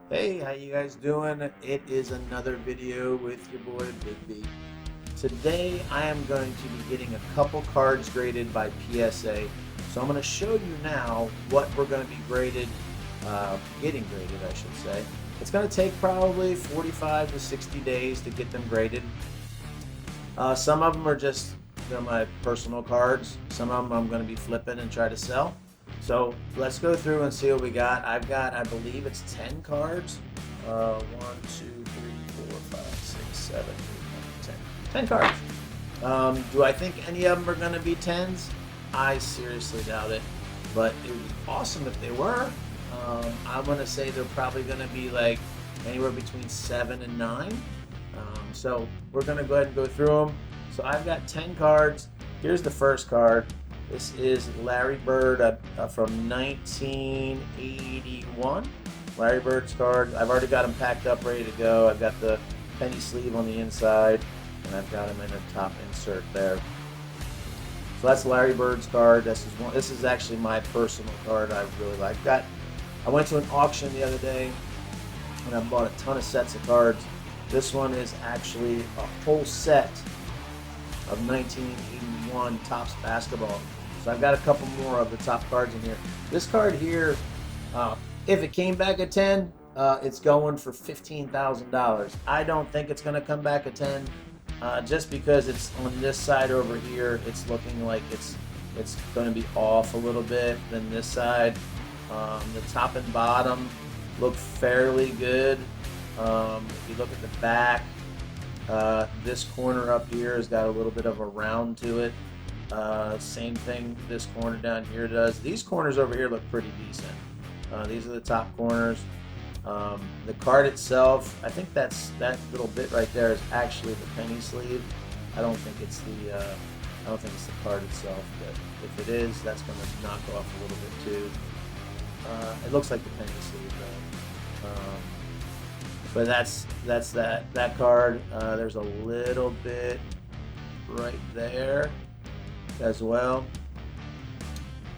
Hey, how you guys doing? It is another video with your boy Big B. Today I am going to be getting a couple cards graded by PSA. So I'm going to show you now what we're going to be getting graded I should say. It's going to take probably 45 to 60 days to get them graded. Some of them are just my personal cards. Some of them I'm going to be flipping and try to sell. So let's go through and see what we got. I've got, I believe it's 10 cards. 1, 2, 3, 4, 5, 6, 7, 8, 9, 10. 10 cards. Do I think any of them are going to be 10s? I seriously doubt it. But it would be awesome if they were. I'm going to say they're probably going to be like anywhere between 7 and 9. So we're going to go ahead and go through them. So I've got 10 cards. Here's the first card. This is Larry Bird from 1981. Larry Bird's card. I've already got them packed up, ready to go. I've got the penny sleeve on the inside, and I've got them in a top insert there. So that's Larry Bird's card. This is actually my personal card I really like. I went to an auction the other day, and I bought a ton of sets of cards. This one is actually a whole set of 1981 Topps basketball. So I've got a couple more of the top cards in here. This card here, if it came back at 10, it's going for $15,000. I don't think it's going to come back at 10, just because it's on this side over here. It's looking like it's going to be off a little bit than this side. The top and bottom look fairly good. If you look at the back, this corner up here has got a little bit of a round to it. Same thing this corner down here does. These corners over here look pretty decent. These are the top corners. The card itself, I think that little bit right there is actually the penny sleeve. I don't think it's the card itself, but if it is, that's going to knock off a little bit too. It looks like the penny sleeve though. But that's that card. There's a little bit right there as well.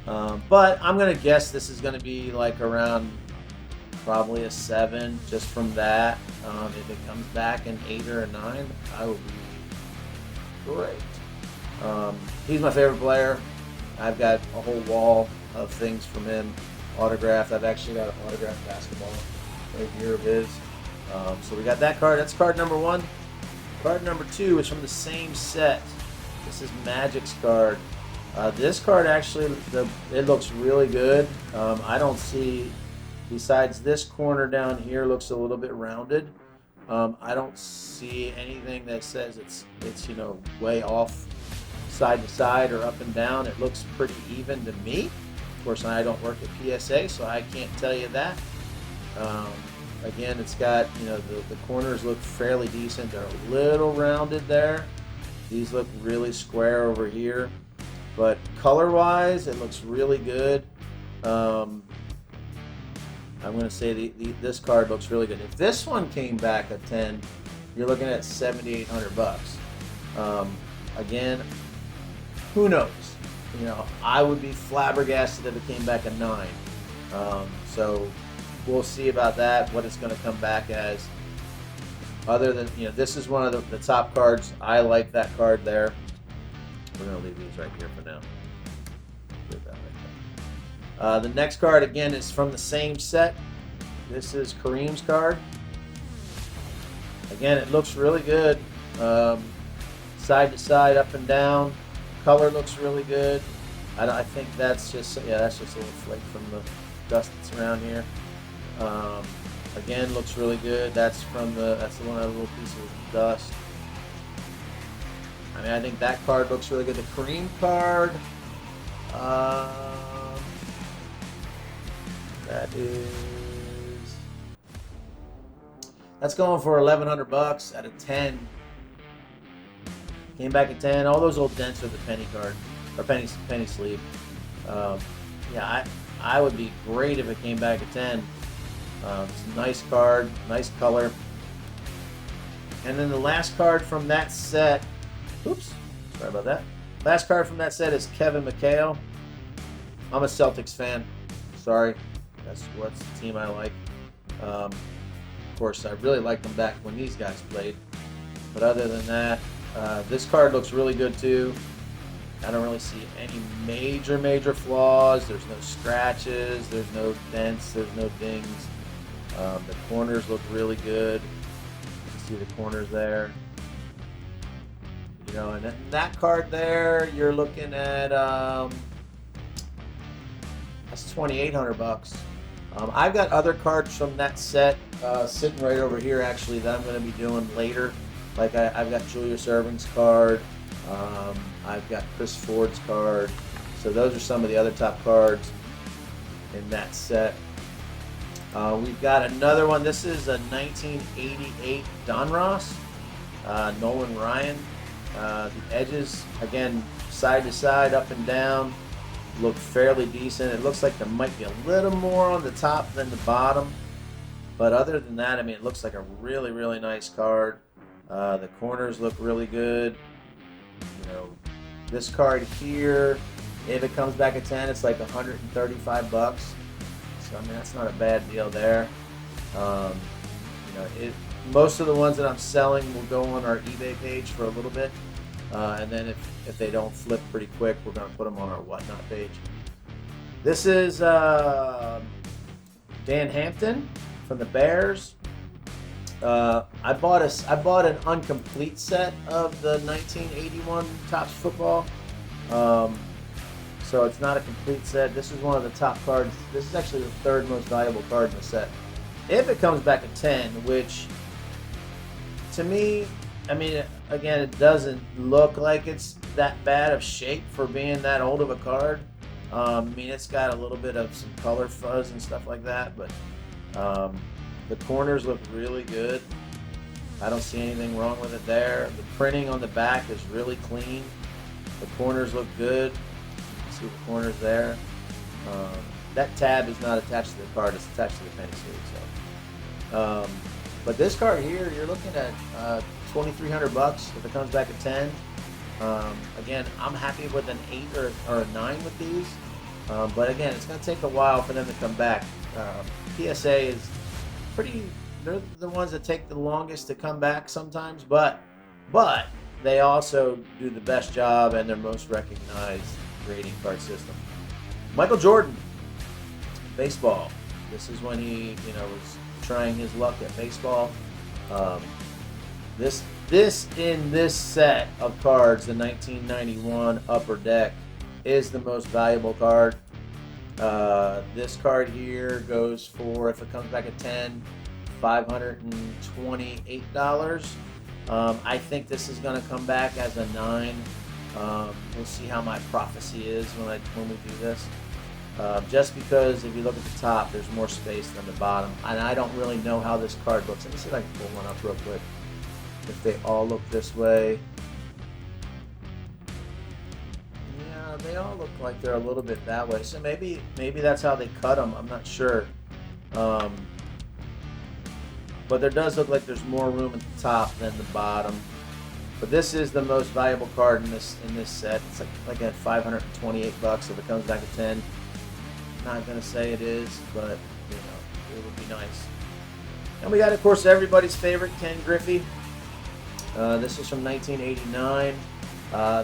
But I'm gonna guess this is gonna be like around probably a 7 just from that. If it comes back an 8 or a 9, I will be great. He's my favorite player. I've got a whole wall of things from him autographed. I've actually got an autographed basketball right here of his. So we got that card. That's card number 1. Card number 2 is from the same set. This is Magic's card. This card actually, it looks really good. I don't see, besides this corner down here looks a little bit rounded. I don't see anything that says it's way off side to side or up and down. It looks pretty even to me. Of course, I don't work at PSA, so I can't tell you that. Again, it's got, the corners look fairly decent. They're a little rounded there. These look really square over here. But color-wise, it looks really good. I'm going to say this card looks really good. If this one came back at 10, you're looking at $7,800. Again, who knows? I would be flabbergasted if it came back at 9. So we'll see about that, what it's going to come back as. Other than, this is one of the top cards. I like that card there. We're going to leave these right here for now. Leave that right there. The next card, again, is from the same set. This is Kareem's card. Again, it looks really good. Side to side, up and down. Color looks really good. I think that's just a little flake from the dust that's around here. Again, looks really good. That's the one that little piece of dust. I think that card looks really good. The Kareem card, that's going for $1,100 out of 10. Came back at 10. All those old dents are the penny card or penny sleeve. Yeah, I would be great if it came back at 10. It's a nice card, nice color. And then the last card from that set, oops, sorry about that. Last card from that set is Kevin McHale. I'm a Celtics fan. Sorry, that's the team I like. course, I really liked them back when these guys played. But other than that, this card looks really good too. I don't really see any major flaws. There's no scratches. There's no dents. There's no dings. The corners look really good. You can see the corners there. You know, and that card there, you're looking at that's $2,800. I've got other cards from that set sitting right over here actually that I'm going to be doing later. Like I've got Julius Erving's card. I've got Chris Ford's card. So those are some of the other top cards in that set. We've got another one. This is a 1988 Donruss, Nolan Ryan. The edges, again, side to side, up and down, look fairly decent. It looks like there might be a little more on the top than the bottom. But other than that, I mean, it looks like a really nice card. The corners look really good. You know, this card here, if it comes back at 10, it's like $135. So I mean, that's not a bad deal there. You know, most of the ones that I'm selling will go on our eBay page for a little bit, and then if they don't flip pretty quick, we're going to put them on our whatnot page. This is Dan Hampton from the Bears. I bought an incomplete set of the 1981 Topps football, so it's not a complete set. This is one of the top cards. This is actually the third most valuable card in the set. If it comes back at 10, which to me, I mean, again, it doesn't look like it's that bad of shape for being that old of a card. I mean, it's got a little bit of some color fuzz and stuff like that, but the corners look really good. I don't see anything wrong with it there. The printing on the back is really clean. The corners look good. You can see the corners there. That tab is not attached to the card, it's attached to the penny sleeve. So, but this card here, you're looking at $2,300 if it comes back at 10. Again, I'm happy with an 8 or a 9 with these. But again, it's going to take a while for them to come back. PSA is pretty, they're the ones that take the longest to come back sometimes, but they also do the best job and their most recognized grading card system. Michael Jordan, baseball. This is when he, you know, was trying his luck at baseball. This in this set of cards, the 1991 Upper Deck, is the most valuable card. This card here goes for, if it comes back at 10, $528. I think this is going to come back as a 9. We'll see how my prophecy is when we do this. Just because if you look at the top, there's more space than the bottom, and I don't really know how this card looks. Let me see if I can pull one up real quick. If they all look this way. Yeah, they all look like they're a little bit that way. So maybe that's how they cut them. I'm not sure. But there does look like there's more room at the top than the bottom. But this is the most valuable card in this set. It's like at $528 if it comes back at 10. Not gonna say it is, but you know, it would be nice. And we got, of course, everybody's favorite Ken Griffey. This is from 1989.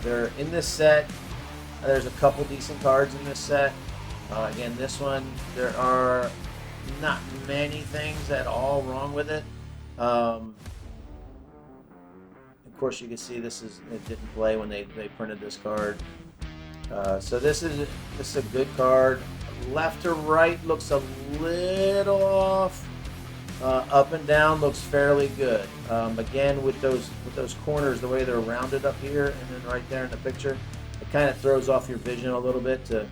They're in this set. There's a couple decent cards in this set. Again, this one, there are not many things at all wrong with it. Of course, you can see it didn't play when they printed this card. So this is a good card. Left to right looks a little off. Up and down looks fairly good. Again, with those corners, the way they're rounded up here and then right there in the picture, it kind of throws off your vision a little bit to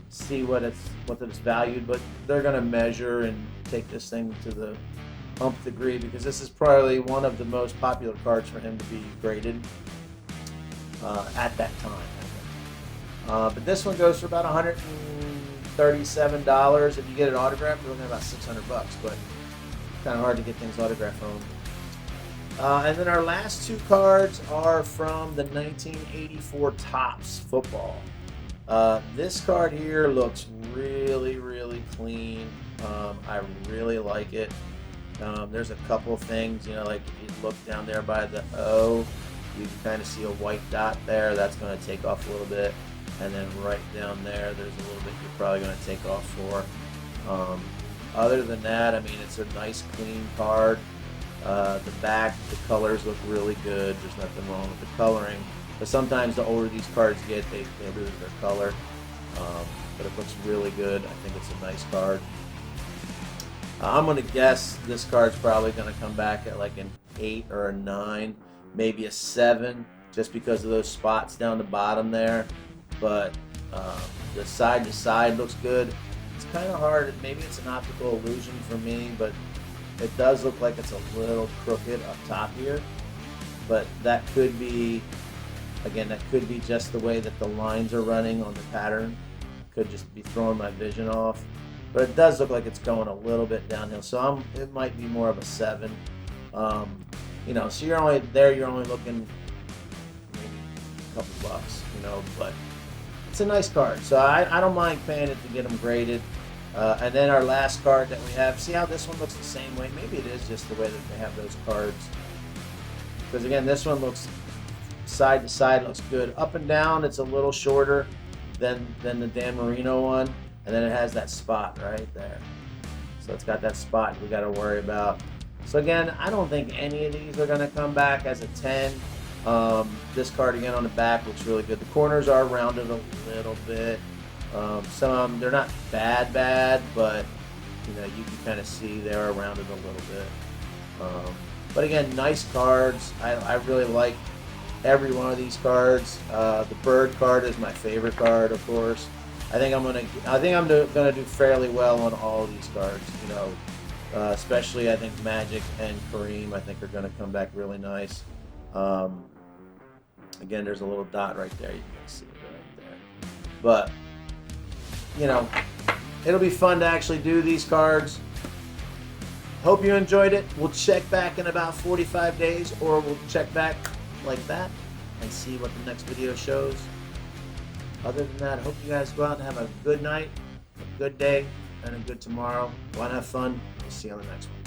see what it's valued. But they're going to measure and take this thing to the nth degree because this is probably one of the most popular cards for him to be graded at that time. But this one goes for about $137. If you get it autographed, you're looking at about $600. But kind of hard to get things autographed home. And then our last two cards are from the 1984 Topps football. This card here looks really clean. I really like it. There's a couple things, like if you look down there by the O, you can kind of see a white dot there. That's going to take off a little bit. And then right down there, there's a little bit you're probably going to take off for. Other than that, I mean, it's a nice clean card. The back, the colors look really good. There's nothing wrong with the coloring. But sometimes the older these cards get, they lose their color. But it looks really good. I think it's a nice card. I'm going to guess this card's probably going to come back at like an 8 or a 9, maybe a 7, just because of those spots down the bottom there. But the side to side looks good. It's kind of hard. Maybe it's an optical illusion for me, but it does look like it's a little crooked up top here. But that could be, again, that could be just the way that the lines are running on the pattern. Could just be throwing my vision off. But it does look like it's going a little bit downhill, so it might be more of a 7. So you're only looking maybe a couple bucks, but it's a nice card. So I don't mind paying it to get them graded. And then our last card that we have, see how this one looks the same way? Maybe it is just the way that they have those cards. Because again, this one looks side to side, looks good. Up and down, it's a little shorter than the Dan Marino one. And then it has that spot right there. So it's got that spot we got to worry about. So again, I don't think any of these are going to come back as a 10. This card again on the back looks really good. The corners are rounded a little bit. Some of them, they're not bad, but you can kind of see they're rounded a little bit. But again, nice cards. I really like every one of these cards. The bird card is my favorite card, of course. I think I'm gonna do fairly well on all of these cards. Especially I think Magic and Kareem I think are gonna come back really nice. Again, there's a little dot right there. You can see it right there. But it'll be fun to actually do these cards. Hope you enjoyed it. We'll check back in about 45 days, or we'll check back like that and see what the next video shows. Other than that, I hope you guys go out and have a good night, a good day, and a good tomorrow. Go out and have fun. We'll see you on the next one.